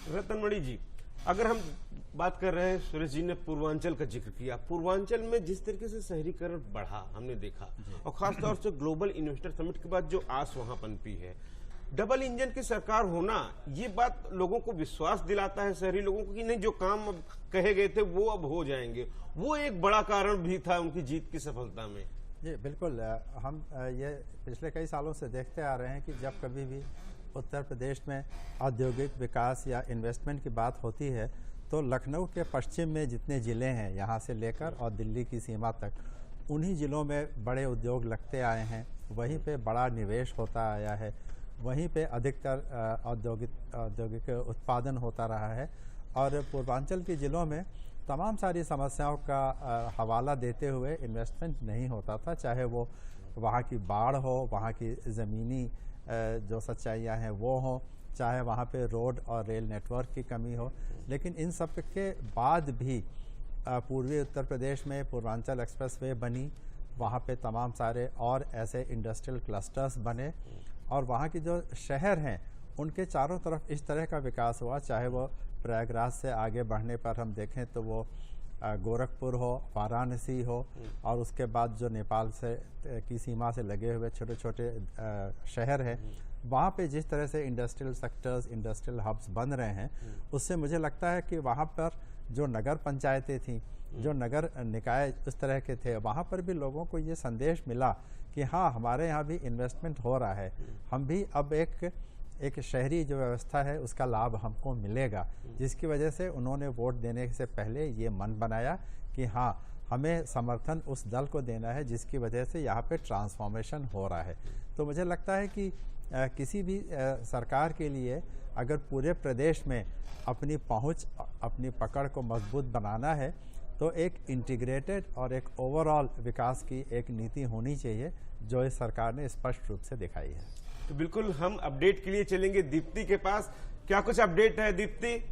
रतनमणि जी, अगर हम बात कर रहे हैं, सुरेश जी ने पूर्वांचल का जिक्र किया। पूर्वांचल में जिस तरीके से शहरीकरण बढ़ा हमने देखा, और खासतौर से ग्लोबल इन्वेस्टर समिट के बाद जो आस वहां पनपी है, डबल इंजन की सरकार होना, ये बात लोगों को विश्वास दिलाता है, शहरी लोगों को, कि नहीं जो काम अब कहे गए थे वो अब हो जाएंगे। वो एक बड़ा कारण भी था उनकी जीत की सफलता में। जी बिल्कुल। हम ये पिछले कई सालों से देखते आ रहे हैं कि जब कभी भी उत्तर प्रदेश में औद्योगिक विकास या इन्वेस्टमेंट की बात होती है तो लखनऊ के पश्चिम में जितने ज़िले हैं यहाँ से लेकर और दिल्ली की सीमा तक, उन्हीं ज़िलों में बड़े उद्योग लगते आए हैं, वहीं पे बड़ा निवेश होता आया है, वहीं पे अधिकतर औद्योगिक उत्पादन होता रहा है। और पूर्वांचल के ज़िलों में तमाम सारी समस्याओं का हवाला देते हुए इन्वेस्टमेंट नहीं होता था, चाहे वो वहाँ की बाढ़ हो, वहाँ की ज़मीनी जो सच्चाइयाँ हैं वो हों, चाहे वहाँ पे रोड और रेल नेटवर्क की कमी हो। लेकिन इन सब के बाद भी पूर्वी उत्तर प्रदेश में पूर्वांचल एक्सप्रेसवे बनी, वहाँ पे तमाम सारे और ऐसे इंडस्ट्रियल क्लस्टर्स बने, और वहाँ की जो शहर हैं उनके चारों तरफ इस तरह का विकास हुआ, चाहे वो प्रयागराज से आगे बढ़ने पर हम देखें तो वो गोरखपुर हो, वाराणसी हो, और उसके बाद जो नेपाल से की सीमा से लगे हुए छोटे छोटे शहर हैं, वहाँ पे जिस तरह से इंडस्ट्रियल सेक्टर्स, इंडस्ट्रियल हब्स बन रहे हैं, उससे मुझे लगता है कि वहाँ पर जो नगर पंचायतें थीं, जो नगर निकाय उस तरह के थे, वहाँ पर भी लोगों को ये संदेश मिला कि हाँ, हमारे यहाँ भी इन्वेस्टमेंट हो रहा है, हम भी अब एक शहरी जो व्यवस्था है उसका लाभ हमको मिलेगा, जिसकी वजह से उन्होंने वोट देने से पहले ये मन बनाया कि हाँ, हमें समर्थन उस दल को देना है जिसकी वजह से यहाँ पे ट्रांसफॉर्मेशन हो रहा है। तो मुझे लगता है कि किसी भी सरकार के लिए अगर पूरे प्रदेश में अपनी पहुँच, अपनी पकड़ को मजबूत बनाना है तो एक इंटीग्रेटेड और एक ओवरऑल विकास की एक नीति होनी चाहिए, जो इस सरकार ने स्पष्ट रूप से दिखाई है। तो बिल्कुल हम अपडेट के लिए चलेंगे दीप्ति के पास। क्या कुछ अपडेट है दीप्ति?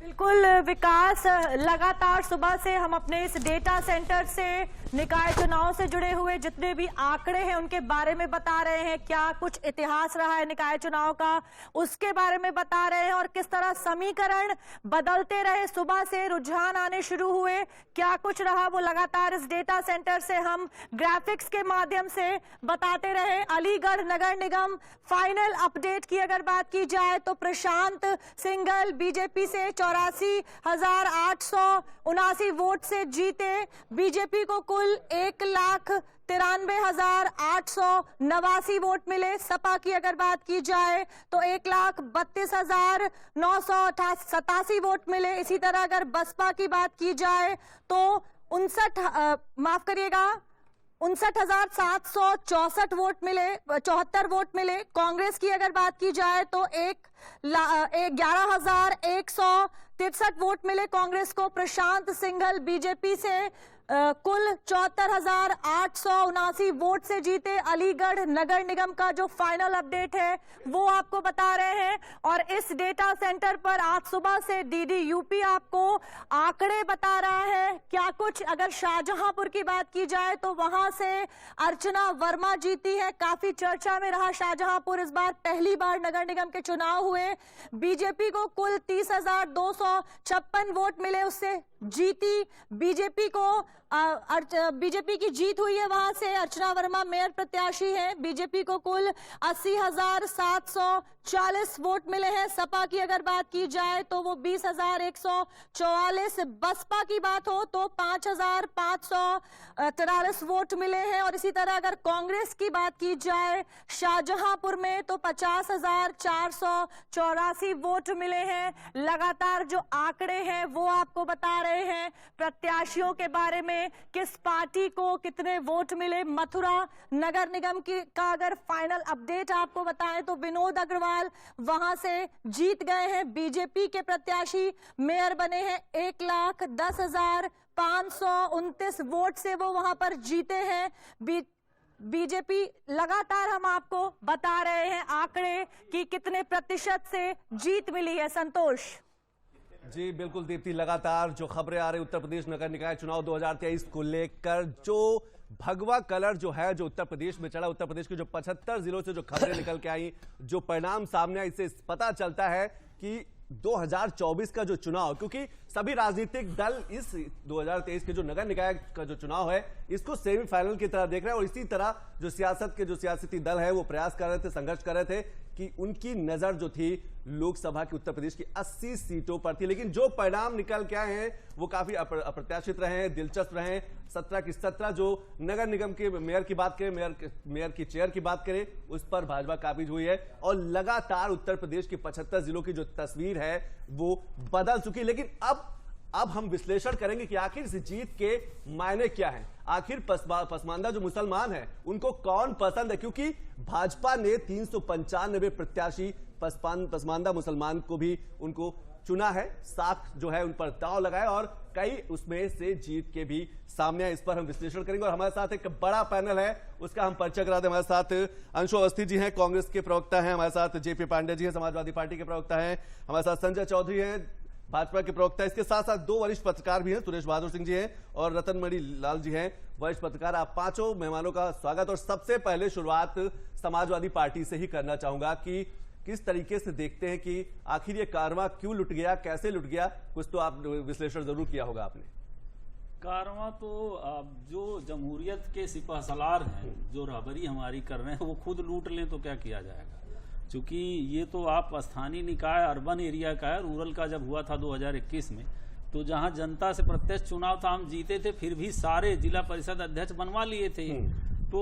बिल्कुल विकास, लगातार सुबह से हम अपने इस डेटा सेंटर से निकाय चुनाव से जुड़े हुए जितने भी आंकड़े हैं उनके बारे में बता रहे हैं, क्या कुछ इतिहास रहा है निकाय चुनाव का उसके बारे में बता रहे हैं, और किस तरह समीकरण बदलते रहे, सुबह से रुझान आने शुरू हुए, क्या कुछ रहा वो लगातार इस डेटा सेंटर से हम ग्राफिक्स के माध्यम से बताते रहे। अलीगढ़ नगर निगम फाइनल अपडेट की अगर बात की जाए तो प्रशांत सिंघल बीजेपी से 84,879 वोट से जीते। बीजेपी को कुल 1,93,889 वोट मिले। सपा की अगर बात की जाए तो 1,32,987 वोट मिले। इसी तरह अगर बसपा की बात की जाए तो 59,764 वोट मिले, 74 वोट मिले। कांग्रेस की अगर बात की जाए तो 11,163 वोट मिले कांग्रेस को। प्रशांत सिंघल बीजेपी से कुल 74,879 वोट से जीते। अलीगढ़ नगर निगम का जो फाइनल अपडेट है वो आपको बता रहे हैं, और इस डेटा सेंटर पर आज सुबह से डीडी यूपी आपको आंकड़े बता रहा है। क्या कुछ अगर शाहजहांपुर की बात की जाए तो वहां से अर्चना वर्मा जीती है, काफी चर्चा में रहा शाहजहांपुर, इस बार पहली बार नगर निगम के चुनाव हुए। बीजेपी को कुल 30,256 वोट मिले, उससे जीती। बीजेपी की जीत हुई है, वहां से अर्चना वर्मा मेयर प्रत्याशी है। बीजेपी को कुल 80,740 वोट मिले हैं। सपा की अगर बात की जाए तो वो 20,144। बसपा की बात हो तो 5,543 वोट मिले हैं। और इसी तरह अगर कांग्रेस की बात की जाए शाहजहांपुर में तो 50,484 वोट मिले हैं। लगातार जो आंकड़े हैं वो आपको बता रहे हैं प्रत्याशियों के बारे में, किस पार्टी को कितने वोट मिले। मथुरा नगर निगम का अगर फाइनल अपडेट आपको बताएं तो विनोद अग्रवाल वहां से जीत गए हैं, बीजेपी के प्रत्याशी मेयर बने हैं। 1,10,529 वोट से वो वहां पर जीते हैं। बीजेपी लगातार हम आपको बता रहे हैं आंकड़े कि कितने प्रतिशत से जीत मिली है। संतोष जी बिल्कुल दीप्ति, लगातार जो खबरें आ रही उत्तर प्रदेश नगर निकाय चुनाव 2023 को लेकर, जो भगवा कलर जो है जो उत्तर प्रदेश में चढ़ा, उत्तर प्रदेश के जो 75 जिलों से जो खबरें निकल के आई, जो परिणाम सामने आए, इससे पता चलता है कि 2024 का जो चुनाव, क्योंकि सभी राजनीतिक दल इस 2023 के जो नगर निकाय का जो चुनाव है इसको सेमीफाइनल की तरह देख रहे हैं, और इसी तरह जो सियासत के जो सियासती दल है वो प्रयास कर रहे थे, संघर्ष कर रहे थे कि उनकी नजर जो थी लोकसभा की उत्तर प्रदेश की 80 सीटों पर थी। लेकिन जो परिणाम निकल के आए हैं वो काफी अप्रत्याशित रहे हैं, दिलचस्प रहे हैं। 17 की 17 जो नगर निगम के मेयर की बात करें, मेयर की चेयर की बात करें, उस पर भाजपा काबिज हुई है, और लगातार उत्तर प्रदेश के 75 जिलों की जो तस्वीर है वो बदल चुकी। लेकिन अब हम विश्लेषण करेंगे कि आखिर इस जीत के मायने क्या हैं, आखिर पसमानदा जो मुसलमान हैं उनको कौन पसंद है, क्योंकि भाजपा ने 395 प्रत्याशी पसमानदा मुसलमान को भी उनको चुना है, साख जो है उन पर दांव लगाए, और कई उसमें से जीत के भी सामने है। इस पर हम विश्लेषण करेंगे, और हमारे साथ एक बड़ा पैनल है उसका हम परिचय करा दें। हमारे साथ अंशु अवस्थी जी हैं, कांग्रेस के प्रवक्ता हैं, हमारे साथ जेपी पांडे जी हैं, समाजवादी पार्टी के प्रवक्ता हैं, हमारे साथ संजय चौधरी हैं, भाजपा के प्रवक्ता। इसके साथ साथ 2 वरिष्ठ पत्रकार भी हैं, सुरेश बहादुर सिंह जी हैं और रतन मणि लाल जी हैं, वरिष्ठ पत्रकार। आप पांचों मेहमानों का स्वागत। और सबसे पहले शुरुआत समाजवादी पार्टी से ही करना चाहूंगा कि किस तरीके से देखते हैं कि आखिर ये कारवां क्यों लुट गया, कैसे लुट गया, कुछ तो आप विश्लेषण जरूर किया होगा आपने। कारवां तो जो जमहूरियत के सिपह सलार हैं, जो रहबरी हमारी कर रहे हैं, वो खुद लूट लें तो क्या किया जाएगा। चूंकि ये तो आप स्थानीय निकाय अर्बन एरिया का है, रूरल का जब हुआ था 2021 में, तो जहां जनता से प्रत्यक्ष चुनाव था, हम जीते थे, फिर भी सारे जिला परिषद अध्यक्ष बनवा लिए थे। तो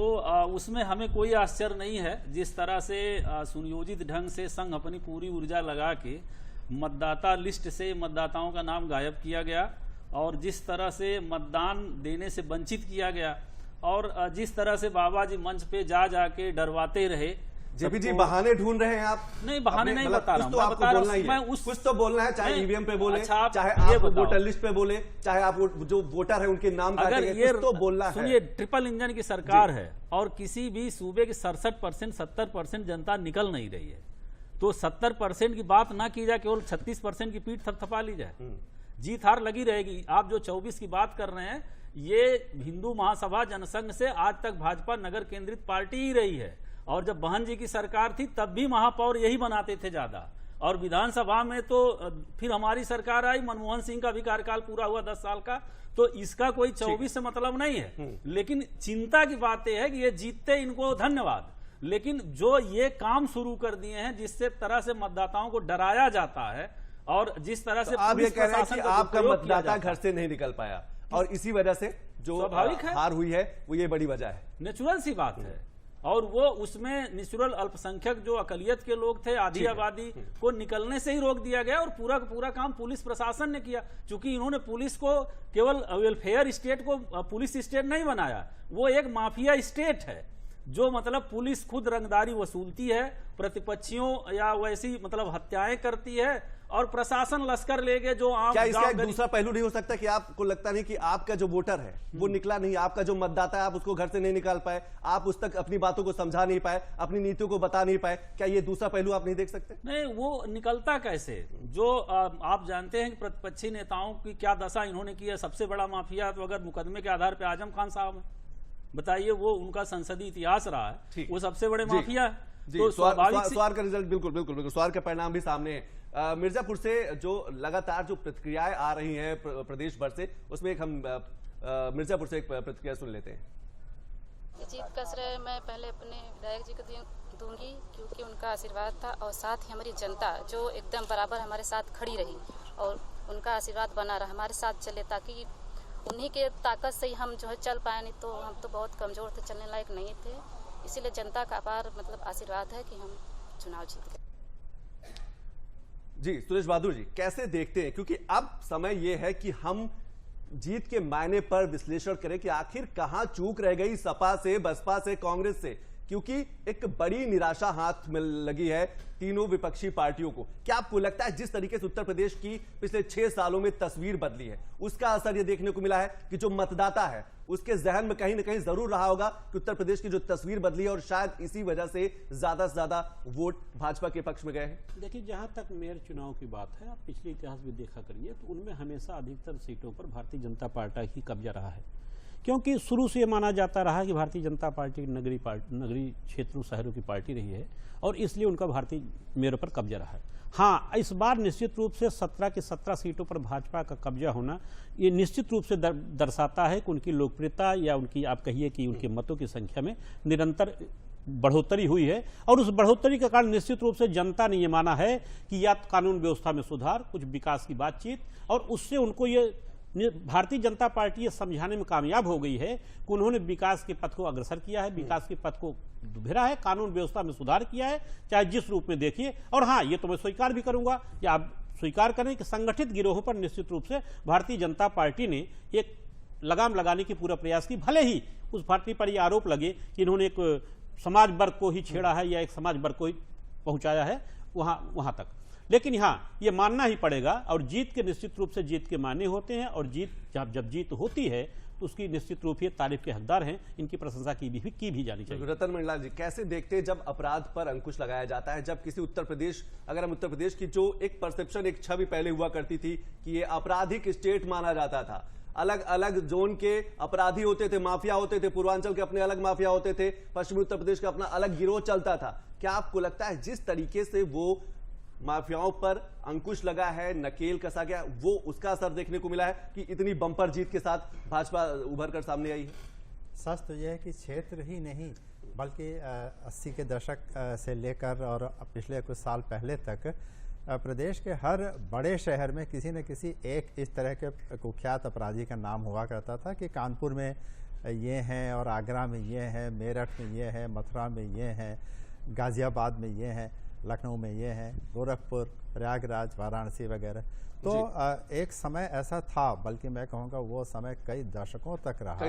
उसमें हमें कोई आश्चर्य नहीं है। जिस तरह से सुनियोजित ढंग से संघ अपनी पूरी ऊर्जा लगा के मतदाता लिस्ट से मतदाताओं का नाम गायब किया गया, और जिस तरह से मतदान देने से वंचित किया गया, और जिस तरह से बाबा जी मंच पे जाके डरवाते रहे। जेपी जी बहाने ढूंढ रहे हैं आप? नहीं, बहाने नहीं बता रहा हूं, तो आपको बोलना ही है, कुछ तो बोलना है, चाहे ईवीएम पे बोले, चाहे आप वोटर लिस्ट पे बोले, चाहे आप जो वोटर है उनके नाम अगर ये तो बोलना है। सुनिए, ट्रिपल इंजन की सरकार है और किसी भी सूबे की 67% 70% जनता निकल नहीं रही है, तो 70% की बात ना की जाए, केवल 36% की पीठ थपथपा ली जाए, जीत हार लगी रहेगी। आप जो 24 की बात कर रहे हैं, ये हिंदू महासभा जनसंघ से आज तक भाजपा नगर केंद्रित पार्टी ही रही है, और जब बहन जी की सरकार थी तब भी महापौर यही बनाते थे ज्यादा, और विधानसभा में तो फिर हमारी सरकार आई, मनमोहन सिंह का भी कार्यकाल पूरा हुआ 10 साल का, तो इसका कोई 24 से मतलब नहीं है। लेकिन चिंता की बात यह है कि ये जीतते इनको धन्यवाद, लेकिन जो ये काम शुरू कर दिए हैं जिससे तरह से मतदाताओं को डराया जाता है, और जिस तरह से तो आप ये कह रहे हैं कि आपका मतदाता घर से नहीं निकल पाया, और इसी वजह से जो स्वाभाविक है, हार हुई है वो ये बड़ी वजह है, नेचुरल सी बात है। और वो उसमें नेचुरल अल्पसंख्यक जो अकलियत के लोग थे, आधी आबादी को निकलने से ही रोक दिया गया, और पूरा पूरा काम पुलिस प्रशासन ने किया। क्योंकि इन्होंने पुलिस को केवल वेलफेयर स्टेट को पुलिस स्टेट नहीं बनाया, वो एक माफिया स्टेट है, जो मतलब पुलिस खुद रंगदारी वसूलती है, प्रतिपक्षियों या वैसी मतलब हत्याएं करती है, और प्रशासन लश्कर लेके जो आम क्या इसका एक दूसरा पहलू नहीं हो सकता कि आपको लगता नहीं कि आपका जो वोटर है वो निकला नहीं, आपका जो मतदाता है आप उसको घर से नहीं निकाल पाए, आप उस तक अपनी बातों को समझा नहीं पाए, अपनी नीतियों को बता नहीं पाए, क्या ये दूसरा पहलू आप नहीं देख सकते? नहीं, वो निकलता कैसे? जो आप जानते हैं कि प्रतिपक्षी नेताओं की क्या दशा इन्होंने की है। सबसे बड़ा माफिया तो अगर मुकदमे के आधार पर आजम खान साहब है, बताइए, वो उनका संसदीय इतिहास रहा है, वो सबसे बड़े माफिया है। तो स्वार का रिजल्ट बिल्कुल स्वार के परिणाम भी सामने है। मिर्जापुर से जो लगातार जो प्रतिक्रियाएं आ रही हैं प्रदेश भर से, उसमें एक हम मिर्जापुर से एक प्रतिक्रिया सुन लेते हैं। जीत का श्रेय मैं पहले अपने विधायक जी को दूंगी, क्योंकि उनका आशीर्वाद था, और साथ ही हमारी जनता जो एकदम बराबर हमारे साथ खड़ी रही, और उनका आशीर्वाद बना रहा, हमारे साथ चले, ताकि उन्हीं के ताकत से ही हम जो है चल पाए, नहीं तो हम तो बहुत कमजोर थे, चलने लायक नहीं थे। इसीलिए जनता का अपार मतलब आशीर्वाद है कि हम चुनाव जीत गए। जी सुरेश बहादुर जी, कैसे देखते हैं, क्योंकि अब समय यह है कि हम जीत के मायने पर विश्लेषण करें कि आखिर कहां चूक रह गई सपा से, बसपा से, कांग्रेस से, क्योंकि एक बड़ी निराशा हाथ में लगी है तीनों विपक्षी पार्टियों को। क्या आपको लगता है जिस तरीके से उत्तर प्रदेश की पिछले 6 सालों में तस्वीर बदली है, उसका असर यह देखने को मिला है कि जो मतदाता है उसके जहन में कहीं ना कहीं जरूर रहा होगा कि उत्तर प्रदेश की जो तस्वीर बदली है, और शायद इसी वजह से ज्यादा से ज्यादा वोट भाजपा के पक्ष में गए हैं? देखिए, जहां तक मेयर चुनाव की बात है, आप पिछले इतिहास भी देखा करिए तो उनमें हमेशा अधिकतर सीटों पर भारतीय जनता पार्टी ही कब्जा रहा है। क्योंकि शुरू से ये माना जाता रहा कि भारतीय जनता पार्टी नगरीय क्षेत्रों शहरों की पार्टी रही है और इसलिए उनका भारतीय मेयर पर कब्जा रहा है। हाँ, इस बार निश्चित रूप से 17 की 17 सीटों पर भाजपा का कब्जा होना ये निश्चित रूप से दर्शाता है कि उनकी लोकप्रियता या उनकी आप कहिए कि उनके मतों की संख्या में निरंतर बढ़ोतरी हुई है। और उस बढ़ोतरी के कारण निश्चित रूप से जनता ने ये माना है कि या कानून व्यवस्था में सुधार, कुछ विकास की बातचीत, और उससे उनको ये भारतीय जनता पार्टी ये समझाने में कामयाब हो गई है कि उन्होंने विकास के पथ को अग्रसर किया है, विकास के पथ को दुभेरा है, कानून व्यवस्था में सुधार किया है, चाहे जिस रूप में देखिए। और हाँ, ये तो मैं स्वीकार भी करूंगा या आप स्वीकार करें कि संगठित गिरोहों पर निश्चित रूप से भारतीय जनता पार्टी ने एक लगाम लगाने की पूरा प्रयास की। भले ही उस पार्टी पर यह आरोप लगे कि इन्होंने एक समाज वर्ग को ही छेड़ा है या एक समाज वर्ग को ही पहुंचाया है वहां तक, लेकिन यहाँ ये मानना ही पड़ेगा। और जीत के निश्चित रूप से जीत के माने होते हैं, और जीत जब जीत होती है तो उसकी निश्चित रूप से तारीफ के हकदार हैं, इनकी प्रशंसा की भी जानी चाहिए। रतन मंडलाल जी, कैसे देखते हैं जब अपराध पर अंकुश लगाया जाता है, जब किसी उत्तर प्रदेश, अगर हम उत्तर प्रदेश की जो एक परसेप्शन, एक छवि पहले हुआ करती थी कि ये आपराधिक स्टेट माना जाता था, अलग अलग जोन के अपराधी होते थे, माफिया होते थे, पूर्वांचल के अपने अलग माफिया होते थे, पश्चिमी उत्तर प्रदेश का अपना अलग गिरोह चलता था, क्या आपको लगता है जिस तरीके से वो माफियाओं पर अंकुश लगा है, नकेल कसा गया, वो उसका असर देखने को मिला है कि इतनी बम्पर जीत के साथ भाजपा उभर कर सामने आई है? सच तो यह है कि क्षेत्र ही नहीं बल्कि 80 के दशक से लेकर और पिछले कुछ साल पहले तक प्रदेश के हर बड़े शहर में किसी न किसी एक इस तरह के कुख्यात अपराधी का नाम हुआ करता था कि कानपुर में ये हैं और आगरा में ये हैं, मेरठ में ये है, मथुरा में ये हैं, गाजियाबाद में ये हैं, लखनऊ में ये हैं, गोरखपुर, प्रयागराज, वाराणसी वगैरह। तो एक समय ऐसा था, बल्कि मैं कहूँगा वो समय कई दशकों तक रहा,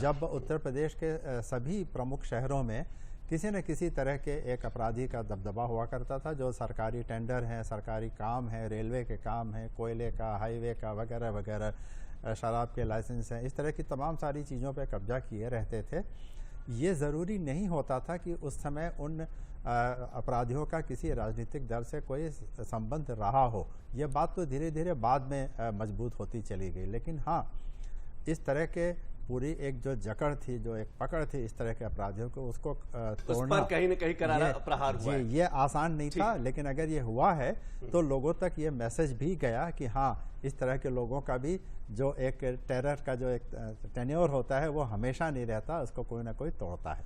जब उत्तर प्रदेश के सभी प्रमुख शहरों में किसी न किसी तरह के एक अपराधी का दबदबा हुआ करता था, जो सरकारी टेंडर हैं, सरकारी काम है, रेलवे के काम हैं, कोयले का, हाईवे का वगैरह वगैरह, शराब के लाइसेंस हैं, इस तरह की तमाम सारी चीज़ों पे कब्जा किए रहते थे। ये ज़रूरी नहीं होता था कि उस समय उन अपराधियों का किसी राजनीतिक दल से कोई संबंध रहा हो। ये बात तो धीरे धीरे बाद में मजबूत होती चली गई, लेकिन हाँ, इस तरह के पूरी एक जो जकड़ थी, जो एक पकड़ थी इस तरह के अपराधियों को, उसको तोड़ना, उस पर कहीं न कहीं करारा प्रहार हुआ है। ये आसान नहीं था, लेकिन अगर ये हुआ है तो लोगों तक ये मैसेज भी गया कि हाँ, इस तरह के लोगों का भी जो एक टेरर का जो एक टेन्योर होता है वो हमेशा नहीं रहता, उसको कोई ना कोई तोड़ता है।